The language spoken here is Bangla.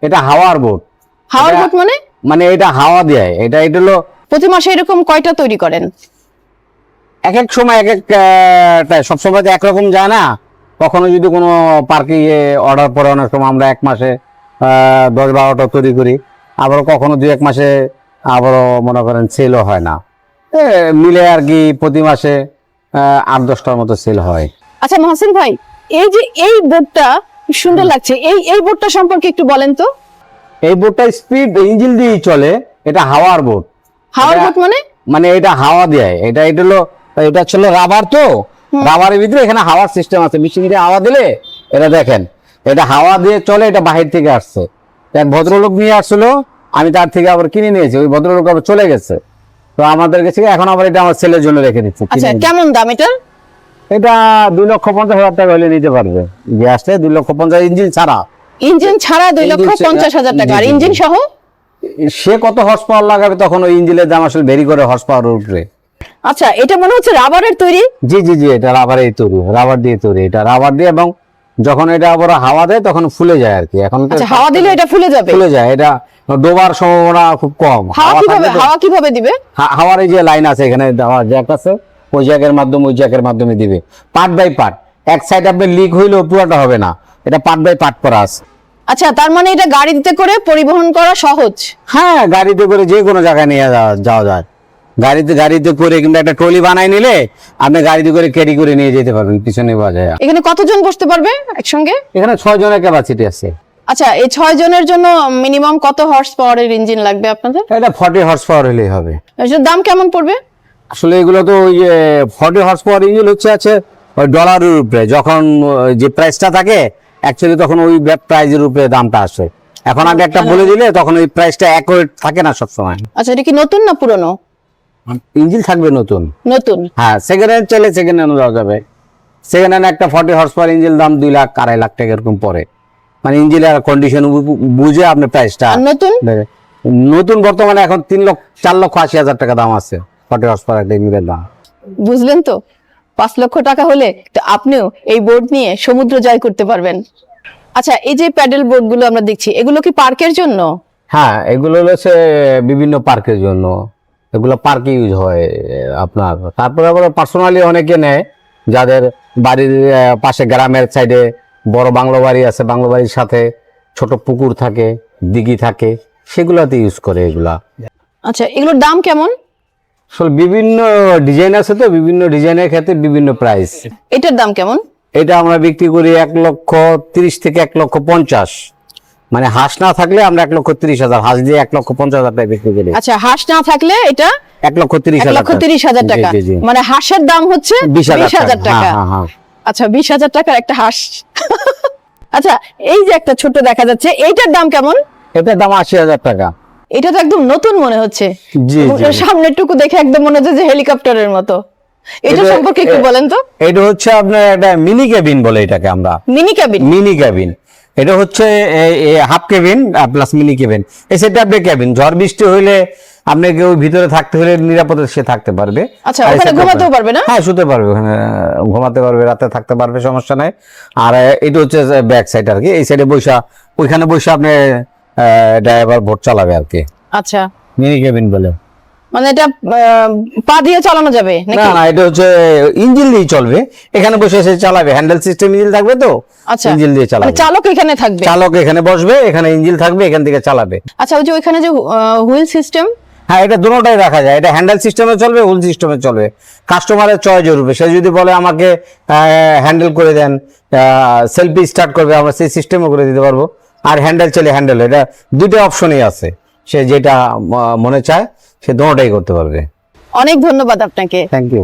এটা হাওয়ার বোট। হাওয়ার বোট মানে? মানে এটা হাওয়া দেয়। এটা হলো প্রতি মাসে এরকম কয়টা তৈরি করেন? এক এক সময় এক এক সবসময় তো একরকম যায় না। কখনো যদি কোনো পার্কে অর্ডার পরে অনেক সময় আমরা এক মাসে 10-12টা তৈরি করি, আবার কখনো 2-1 মাসে আবারও মনে করেন সেলও হয় না। মিলে আর কি প্রতি মাসে 8-10টার মতো সেল হয়। আচ্ছা মহসিন ভাই, এই যে এই বোটটা সুন্দর লাগছে, এই বোটটা সম্পর্কে একটু বলেন তো। এই বোটটা স্পিড ইঞ্জিন দিয়ে চলে। এটা হাওয়ার বোট। হাওয়ার বোট মানে? মানে এটা হাওয়া দেয়। এটা হলো এটা ছিল রাবার, তো রাবারের ভিতরে এখানে হাওয়ার সিস্টেম আছে। মেশিন দিয়ে হাওয়া দিলে এটা দেখেন, এটা হাওয়া দিয়ে চলে। এটা বাহির থেকে আসছে, এক ভদ্রলোক নিয়ে আসছিল, আমি তার থেকে আবার কিনে নিয়েছি। ওই ভদ্রলোক আবার চলে গেছে, তো আমাদের কাছে এখন আবার এটা আমার ছেলের জন্য রেখে দিচ্ছি। আচ্ছা কেমন দাম এটা? এটা 2,50,000 টাকা হলে নিতে পারবে। গ্যাসে 2,50,000, ইঞ্জিন ছাড়া। ইঞ্জিন ছাড়া 2,50,000 টাকা, আর ইঞ্জিন সহ? সে কত হর্স পাওয়ার লাগাবে তখন ওই ইঞ্জিনের দাম আসলে ভেরি করে হর্স পাওয়ার উপরে। আচ্ছা এটা মনে হচ্ছে রাবারের তৈরি। জি জি জি, এটা রাবারের তৈরি, রাবার দিয়ে তৈরি। এটা রাবার দিয়ে, এবং যখন এটা আবার হাওয়া দেয় তখন ফুলে যায় আর কি। এখন আচ্ছা হাওয়া দিলে এটা ফুলে যাবে? ফুলে যায়। এটা ডোবার সম্ভাবনা খুব কম। হাওয়া কিভাবে দিবে? হাওয়ার এই যে লাইন আছে এখানে, জ্যাক আছে, ওই জ্যাকের মাধ্যমে, ওই জ্যাকের মাধ্যমে দিবে। পার্ট বাই পার্ট, এক সাইড আপনি লিক হইলেও পুরোটা হবে না। এটা পার্ট বাই পার্ট করা আছে। আচ্ছা তার মানে এটা গাড়িতে করে পরিবহন করা সহজ? হ্যাঁ, গাড়িতে করে যে কোনো জায়গায় নিয়ে যাওয়া যায়। গাড়িতে করে, কিংবা একটা ট্রলি বানাই নিলে আপনি গাড়িতে করে ক্যারি করে নিয়ে যেতে পারবেন পিছনে বাজায়। এখানে কতজন বসতে পারবে একসঙ্গে? এখানে 6 জনের ক্যাপাসিটি আছে। আচ্ছা এই 6 জনের জন্য মিনিমাম কত হর্স পাওয়ারের ইঞ্জিন লাগবে আপনাদের? এটা 40 হর্স পাওয়ার হলেই হবে। এটার দাম কেমন পড়বে? আসলে এগুলো তো ওই 40 হর্স পাওয়ার ইঞ্জিন আছে ওই ডলারের উপরে। যখন যে প্রাইসটা থাকে অ্যাকচুয়ালি তখন ওই প্রাইজের উপরে দামটা আসে। এখন আগে একটা বলে দিলে তখন ওই প্রাইসটা অ্যাকুরেট থাকে না সবসময়। আচ্ছা এটা কি নতুন না পুরনো? ইঞ্জিন থাকবে নতুন। নতুন? হ্যাঁ, সেকেন্ড হ্যান্ড চাইলে সেকেন্ড হ্যান্ড দেওয়া যাবে। সেকেন্ড হ্যান্ড একটা 40 হর্স পাওয়ার ইঞ্জিন দাম 2 লাখ 2.5 লাখ টাকা এরকম পড়ে। মানে ইঞ্জিনের কন্ডিশন বুঝে আপনি প্রাইসটা। নতুন বর্তমানে এখন 4,80,000 টাকা দাম আছে 40 হর্স পাওয়ার একটা ইঞ্জিনের দাম। বুঝলেন তো, 5 লক্ষ টাকা হলে তো আপনিও এই বোট নিয়ে সমুদ্র জয় করতে পারবেন। আচ্ছা এই যে প্যাডেল বোট গুলো আমরা দেখছি, এগুলো কি পার্কের জন্য? হ্যাঁ, এগুলো হচ্ছে বিভিন্ন পার্কের জন্য। এগুলো পার্কে ইউজ হয় আপনার। তারপরে আবার পার্সোনালি অনেকে নেয়, যাদের বাড়ির পাশে গ্রামের সাইডে বড় বাংলো বাড়ি আছে, বাংলো বাড়ির সাথে ছোট পুকুর থাকে, দিঘি থাকে, সেগুলোতে ইউজ করে এগুলা। আচ্ছা এগুলোর দাম কেমন? আসলে বিভিন্ন ডিজাইন আছে, তো বিভিন্ন ডিজাইনের ক্ষেত্রে বিভিন্ন প্রাইস। এটার দাম কেমন? এটা আমরা বিক্রি করি 1,30,000 থেকে 1,50,000। মানে হাঁস না থাকলে আমরা 1,30,000, হাঁস দিয়ে 1,50,000 টাকা বিক্রি করি। আচ্ছা হাঁস না থাকলে এটা 1,30,000 টাকা। মানে হাঁসের দাম হচ্ছে 20,000 টাকা। আচ্ছা 20,000 টাকার একটা হাঁস। আচ্ছা এই যে একটা ছোট দেখা যাচ্ছে, এইটার দাম কেমন? এটার দাম 80,000 টাকা। এটা তো একদম নতুন মনে হচ্ছে। জি জি, সামনের টুকু দেখে একদম মনে হচ্ছে যে হেলিকপ্টারের মতো। এটা সম্পর্কে একটু বলেন তো। এটা হচ্ছে আপনার একটা মিনি কেবিন বলে এটাকে আমরা। Mini cabin? Mini cabin. এটা হচ্ছে half cabin plus mini cabin. এই সেটা আপনি কেবিন, ঝড় বৃষ্টি হইলে আপনাকে ওই ভিতরে থাকতে হলে নিরাপদে সে থাকতে পারবে। আচ্ছা ওখানে ঘুমাতেও পারবে না? হ্যাঁ, শুতে পারবে, ওখানে ঘুমাতে পারবে, রাতে থাকতে পারবে, সমস্যা নাই। আর এটা হচ্ছে ব্যাক সাইড আর কি। এই সাইডে বসা, ওইখানে বসে আপনি ড্রাইভার বোট চালাবে আর কি। আচ্ছা মিনি কেবিন বলে। মানে এটা পা দিয়ে চালানো যাবে নাকি? না, এটা হচ্ছে ইঞ্জিন দিয়ে চলবে। এখানে বসে সে চালাবে, হ্যান্ডেল সিস্টেম ইঞ্জিন থাকবে, তো ইঞ্জিন দিয়ে চালাবে। চালক এখানে থাকবে? চালক এখানে বসবে, এখানে ইঞ্জিন থাকবে, এখান থেকে চালাবে। আচ্ছা ওই যে ওইখানে যে হুইল সিস্টেম? হ্যাঁ, এটা দুটোটাই রাখা যায়। এটা হ্যান্ডেল সিস্টেমে চলবে, হুইল সিস্টেমে চলবে। কাস্টমারের চয়েসের উপরে, সে যদি বলে আমাকে হ্যান্ডেল করে দেন, সেলফি স্টার্ট করবে, আমরা সেই সিস্টেমও করে দিতে পারবো। আর হ্যান্ডেল চলে হ্যান্ডেল, এটা দুটো অপশনই আছে। সে যেটা মনে চায় সে দুটোটাই করতে পারবে। অনেক ধন্যবাদ আপনাকে। Thank you.